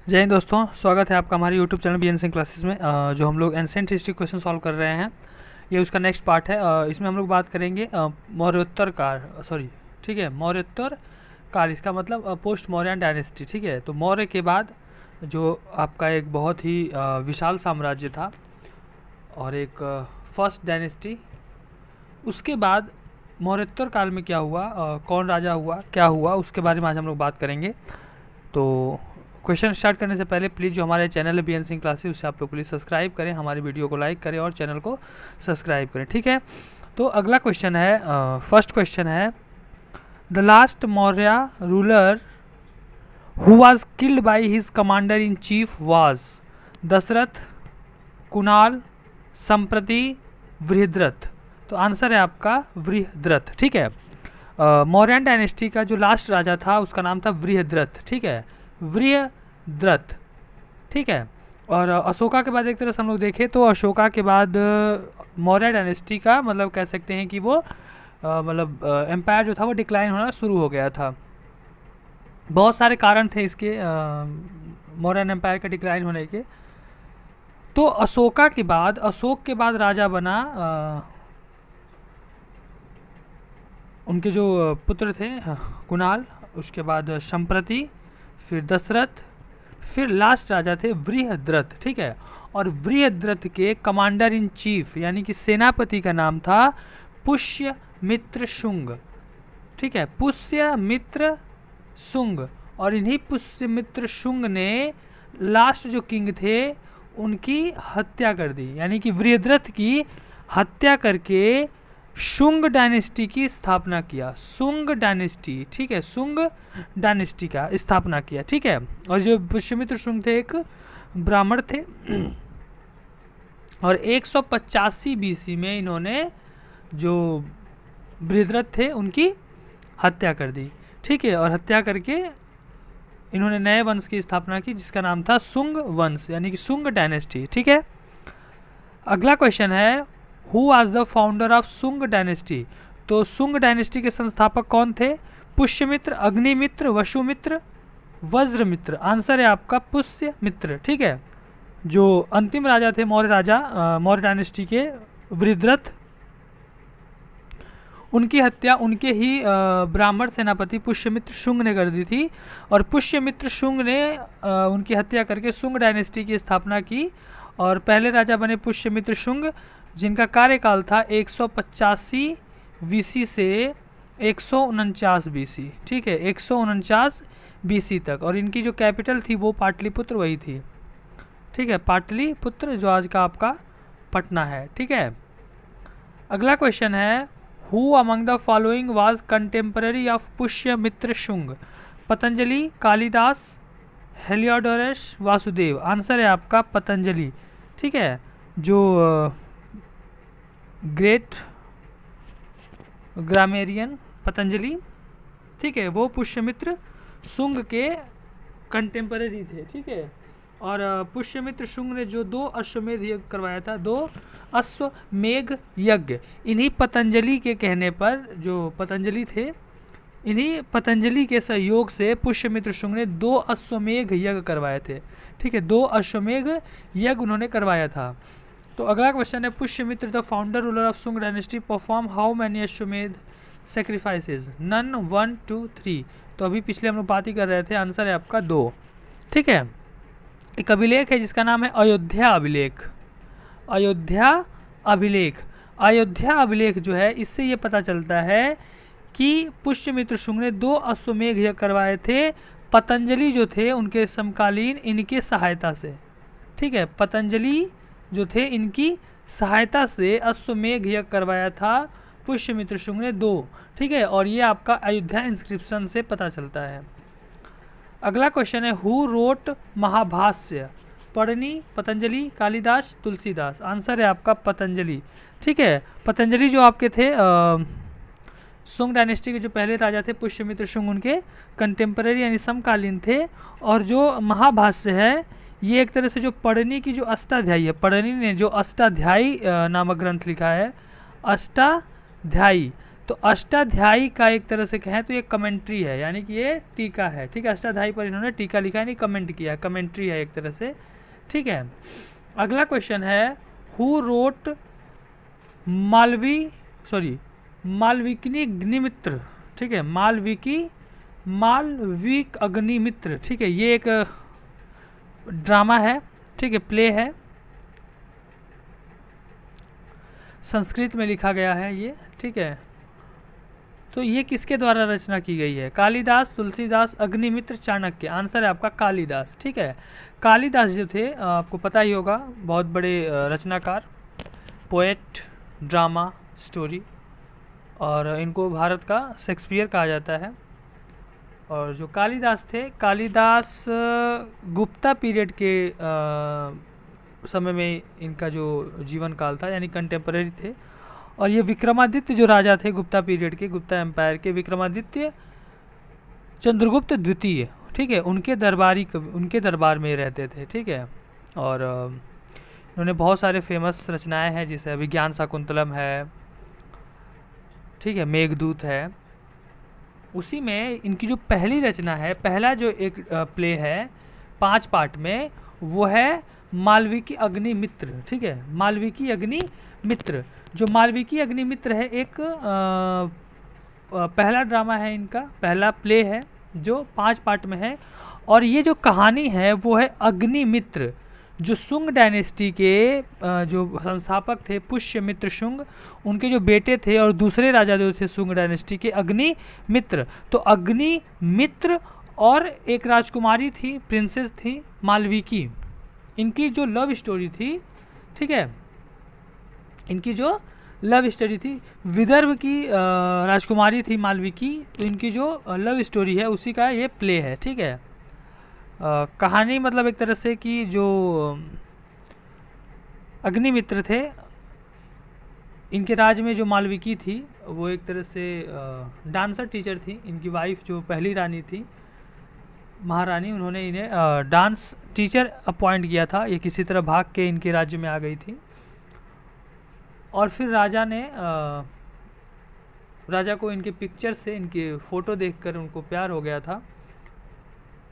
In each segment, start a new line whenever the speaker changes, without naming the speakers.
जय हिंद दोस्तों, स्वागत है आपका हमारे YouTube channel BN Singh classes में। जो हम लोग एंसेंट हिस्ट्री क्वेश्चन सॉल्व कर रहे हैं, ये उसका नेक्स्ट पार्ट है। इसमें हम लोग बात करेंगे मौर्योत्तर काल, ठीक है, मौर्योत्तर काल, इसका मतलब पोस्ट मौर्यन डायनेस्टी। ठीक है, तो मौर्य के बाद जो आपका एक बहुत ही विशाल साम्राज्य था और एक फर्स्ट डायनेस्टी, उसके बाद मौर्योत्तर काल में क्या हुआ, कौन राजा हुआ, क्या हुआ, उसके बारे में आज हम लोग बात करेंगे। तो क्वेश्चन स्टार्ट करने से पहले प्लीज़ जो हमारे चैनल है बीएन सिंह क्लासेस, उसे आप लोग प्लीज़ सब्सक्राइब करें, हमारी वीडियो को लाइक करें और चैनल को सब्सक्राइब करें। ठीक है, तो अगला क्वेश्चन है, फर्स्ट क्वेश्चन है, the last Maurya ruler who was killed by his commander in chief was Dashrath, Kunal, Samprati, Brihadratha. तो आंसर है आपका बृहद्रथ। ठीक है, मौर्यन डायनेस्टी का जो लास्ट राजा था उसका नाम था बृहद्रथ। ठीक है, बृहद्रथ। ठीक है, और अशोका के बाद एक तरह से हम लोग देखें तो अशोका के बाद मौर्य डायनेस्टी का मतलब कह सकते हैं कि वो मतलब एम्पायर जो था वो डिक्लाइन होना शुरू हो गया था। बहुत सारे कारण थे इसके मौर्यन एम्पायर का डिक्लाइन होने के। तो अशोक के बाद राजा बना उनके जो पुत्र थे कुणाल, उसके बाद संप्रति, फिर दशरथ, फिर लास्ट राजा थे बृहद्रथ। ठीक है, और बृहद्रथ के कमांडर इन चीफ यानी कि सेनापति का नाम था पुष्यमित्र शुंग। ठीक है, पुष्यमित्र शुंग, और इन्हीं पुष्यमित्र शुंग ने लास्ट जो किंग थे उनकी हत्या कर दी, यानी कि बृहद्रथ की हत्या करके शुंग डायनेस्टी की स्थापना किया। शुंग डायनेस्टी, ठीक है, शुंग डायनेस्टी का स्थापना किया। ठीक है, और जो पुष्यमित्र शुंग थे एक ब्राह्मण थे और 185 बीसी में इन्होंने जो बृहद्रथ थे उनकी हत्या कर दी। ठीक है, और हत्या करके इन्होंने नए वंश की स्थापना की जिसका नाम था शुंग वंश यानी कि शुंग डायनेस्टी। ठीक है, अगला क्वेश्चन है, who was the founder of Shunga dynasty. तो शुंग डायनेस्टी के संस्थापक कौन थे? पुष्यमित्र, अग्निमित्र, वसुमित्र, वज्रमित्र। आंसर है आपका पुष्यमित्र। ठीक है, जो अंतिम राजा थे मौर्य डायनेस्टी के बृहद्रथ, उनकी हत्या उनके ही ब्राह्मण सेनापति पुष्यमित्र शुंग ने कर दी थी, और पुष्यमित्र शुंग ने उनकी हत्या करके शुंग डायनेस्टी की स्थापना की, और पहले राजा बने पुष्यमित्र शुंग जिनका कार्यकाल था 185 बीसी से 149 बीसी। ठीक है, 149 बीसी तक, और इनकी जो कैपिटल थी वो पाटलिपुत्र वही थी। ठीक है, पाटलिपुत्र जो आज का आपका पटना है। ठीक है, अगला क्वेश्चन है, who among the following was contemporary of Pushyamitra Shunga. Patanjali, Kalidas, Heliodorus, Vasudev. Answer है आपका पतंजलि। ठीक है, जो ग्रेट ग्रामेरियन पतंजलि, ठीक है, वो पुष्यमित्र शुंग के कंटेम्पररी थे। ठीक है, और पुष्यमित्र शुंग ने जो 2 अश्वमेध यज्ञ करवाया था, 2 अश्वमेध यज्ञ, इन्हीं पतंजलि के कहने पर, जो पतंजलि थे, इन्हीं पतंजलि के सहयोग से पुष्यमित्र शुंग ने 2 अश्वमेध यज्ञ करवाए थे। ठीक है, 2 अश्वमेध यज्ञ उन्होंने करवाया था। तो अगला क्वेश्चन है, Pushyamitra the founder ruler of Shunga dynasty perform how many अश्वमेध सेक्रीफाइसेज। नन, 1, 2, 3। तो अभी पिछले हम लोग बात ही कर रहे थे, आंसर है आपका 2। ठीक है, एक अभिलेख है जिसका नाम है अयोध्या अभिलेख। अयोध्या अभिलेख, अयोध्या अभिलेख जो है, इससे ये पता चलता है कि पुष्यमित्र शुंग ने 2 अश्वमेध यज्ञ करवाए थे पतंजलि जो थे उनके समकालीन, इनके सहायता से। ठीक है, पतंजलि जो थे इनकी सहायता से अश्वमेध यज्ञ करवाया था पुष्यमित्र शुंग ने 2। ठीक है, और ये आपका अयोध्या इंस्क्रिप्शन से पता चलता है। अगला क्वेश्चन है, हु रोट महाभाष्य। पढ़नी, पतंजलि, कालिदास, तुलसीदास। आंसर है आपका पतंजलि। ठीक है, पतंजलि जो आपके थे शुंग डायनेस्टी के जो पहले राजा थे पुष्यमित्र शुंग, उनके कंटेम्पररी यानी समकालीन थे, और जो महाभाष्य है ये एक तरह से जो पढ़नी की जो अष्टाध्यायी है, पढ़नी ने जो अष्टाध्यायी नामक ग्रंथ लिखा है, अष्टाध्यायी, तो अष्टाध्यायी का एक तरह से कहें तो ये कमेंट्री है, यानी कि ये टीका है, ठीक है। अष्टाध्यायी पर इन्होंने टीका लिखा है, नहीं कमेंट किया, कमेंट्री है एक तरह से, ठीक है। अगला क्वेश्चन है हु रोट मालविकनी अग्निमित्र, ठीक है, मालविक अग्निमित्र, ठीक है। ये एक ड्रामा है, ठीक है, प्ले है, संस्कृत में लिखा गया है ये, ठीक है। तो ये किसके द्वारा रचना की गई है? कालिदास, तुलसीदास, अग्निमित्र, चाणक्य। आंसर है आपका कालिदास, ठीक है। कालिदास जो थे आपको पता ही होगा, बहुत बड़े रचनाकार, पोएट, ड्रामा, स्टोरी, और इनको भारत का शेक्सपियर कहा जाता है। और जो कालिदास थे, कालिदास गुप्ता पीरियड के समय में इनका जो जीवन काल था, यानी कंटेम्पररी थे। और ये विक्रमादित्य जो राजा थे गुप्ता पीरियड के, गुप्ता एम्पायर के, विक्रमादित्य चंद्रगुप्त द्वितीय, ठीक है, उनके दरबार में रहते थे, ठीक है। और इन्होंने बहुत सारे फेमस रचनाएं हैं, जैसे विज्ञान शाकुंतलम है, ठीक है, मेघदूत है। उसी में इनकी जो पहली रचना है, पहला जो एक प्ले है 5 पार्ट में, वो है मालविकी अग्निमित्र, ठीक है, मालविकी अग्निमित्र। जो मालविकी अग्निमित्र है एक पहला ड्रामा है इनका, पहला प्ले है जो 5 पार्ट में है। और ये जो कहानी है वो है अग्निमित्र, जो शुंग डायनेस्टी के जो संस्थापक थे पुष्यमित्र शुंग, उनके जो बेटे थे और दूसरे राजा जो थे शुंग डायनेस्टी के, अग्निमित्र। तो अग्निमित्र और एक राजकुमारी थी, प्रिंसेस थी मालविकी, इनकी जो लव स्टोरी थी, ठीक है, इनकी जो लव स्टोरी थी, विदर्भ की राजकुमारी थी मालविकी, तो इनकी जो लव स्टोरी है उसी का ये प्ले है, ठीक है। कहानी मतलब एक तरह से कि जो अग्निमित्र थे, इनके राज में जो मालविकी थी वो एक तरह से डांसर टीचर थी। इनकी वाइफ जो पहली रानी थी, महारानी, उन्होंने इन्हें डांस टीचर अपॉइंट किया था। ये किसी तरह भाग के इनके राज्य में आ गई थी, और फिर राजा को इनके पिक्चर से, इनके फ़ोटो देखकर उनको प्यार हो गया था।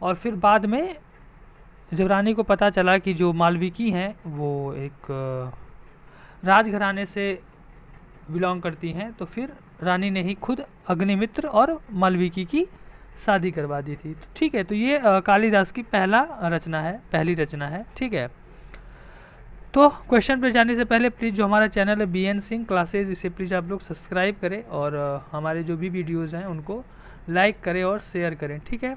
और फिर बाद में जब रानी को पता चला कि जो मालविकी हैं वो एक राजघराने से बिलोंग करती हैं, तो फिर रानी ने ही खुद अग्निमित्र और मालविकी की शादी करवा दी थी, ठीक है। तो ये कालिदास की पहली रचना है, ठीक है। तो क्वेश्चन पे जाने से पहले प्लीज़ जो हमारा चैनल है BN सिंह क्लासेज, इसे प्लीज़ आप लोग सब्सक्राइब करें, और हमारे जो भी वीडियोज़ हैं उनको लाइक करें और शेयर करें, ठीक है।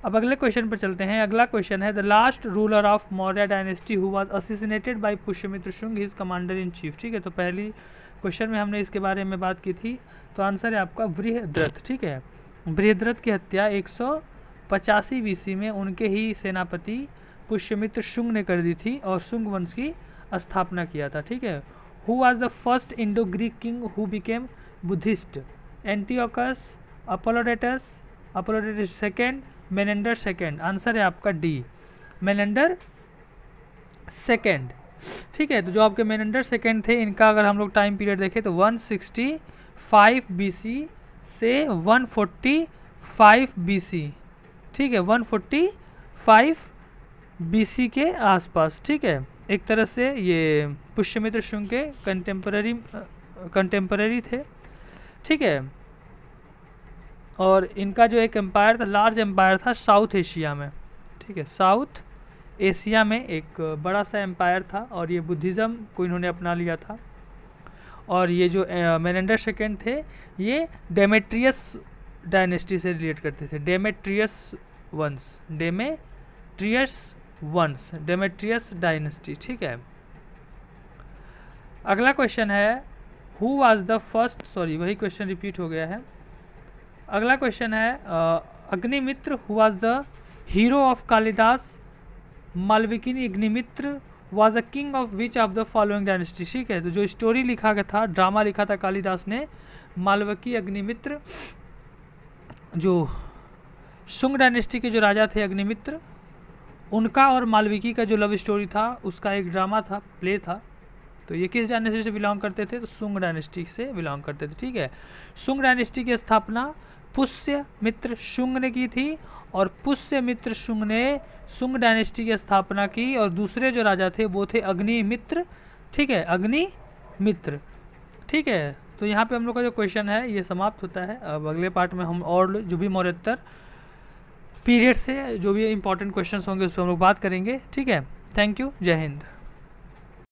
अब अगले क्वेश्चन पर चलते हैं। अगला क्वेश्चन है the last ruler of Maurya dynasty who was assassinated by Pushyamitra Shunga his commander in chief, ठीक है। तो पहली क्वेश्चन में हमने इसके बारे में बात की थी, तो आंसर है आपका बृहद्रथ, ठीक है। बृहद्रथ की हत्या 185 BC में उनके ही सेनापति पुष्यमित्र शुंग ने कर दी थी, और शुंग वंश की स्थापना किया था, ठीक है। Who was the first Indo Greek king who became Buddhist? Antiochus, Apollodotus second, Menander second. Answer है आपका डी, मेनेंडर सेकेंड, ठीक है। तो जो आपके मेनेंडर सेकेंड थे, इनका अगर हम लोग टाइम पीरियड देखें तो 165 BC से 145 BC, ठीक है, 145 BC के आसपास, ठीक है। एक तरह से ये पुष्यमित्र शुंग के कंटेम्पररी थे, ठीक है। और इनका जो एक एम्पायर था, लार्ज एम्पायर था साउथ एशिया में, ठीक है, साउथ एशिया में एक बड़ा सा एम्पायर था, और ये बुद्धिज़्म को इन्होंने अपना लिया था। और ये जो मेनेंडर सेकेंड थे, ये डेमेट्रियस डायनेस्टी से रिलेट करते थे, डेमेट्रियस डायनेस्टी, ठीक है। अगला क्वेश्चन है हु वाज द फर्स्ट, वही क्वेश्चन रिपीट हो गया है। अगला क्वेश्चन है Agnimitra who was the hero of Kalidasa Malavika Agnimitra was a king of which of the following dynasty, ठीक है। तो जो स्टोरी लिखा गया था, ड्रामा लिखा था कालिदास ने, मालविकी अग्निमित्र, जो शुंग डायनेस्टी के जो राजा थे अग्निमित्र, उनका और मालविकी का जो लव स्टोरी था, उसका एक ड्रामा था, प्ले था। तो ये किस डायनेस्टी से बिलोंग करते थे? तो सुंग डायनेस्टी से बिलोंग करते थे। ठीक है, सुंग डायनेस्टी की स्थापना पुष्यमित्र शुंग ने की थी, और पुष्यमित्र शुंग ने सुंग डायनेस्टी की स्थापना की, और दूसरे जो राजा थे वो थे अग्निमित्र। ठीक है, अग्निमित्र। ठीक है, तो यहाँ पे हम लोग का जो क्वेश्चन है ये समाप्त होता है। अब अगले पार्ट में हम और जो भी मौर्योत्तर पीरियड से जो भी इंपॉर्टेंट क्वेश्चंस होंगे उस पर हम लोग बात करेंगे। ठीक है, थैंक यू, जय हिंद।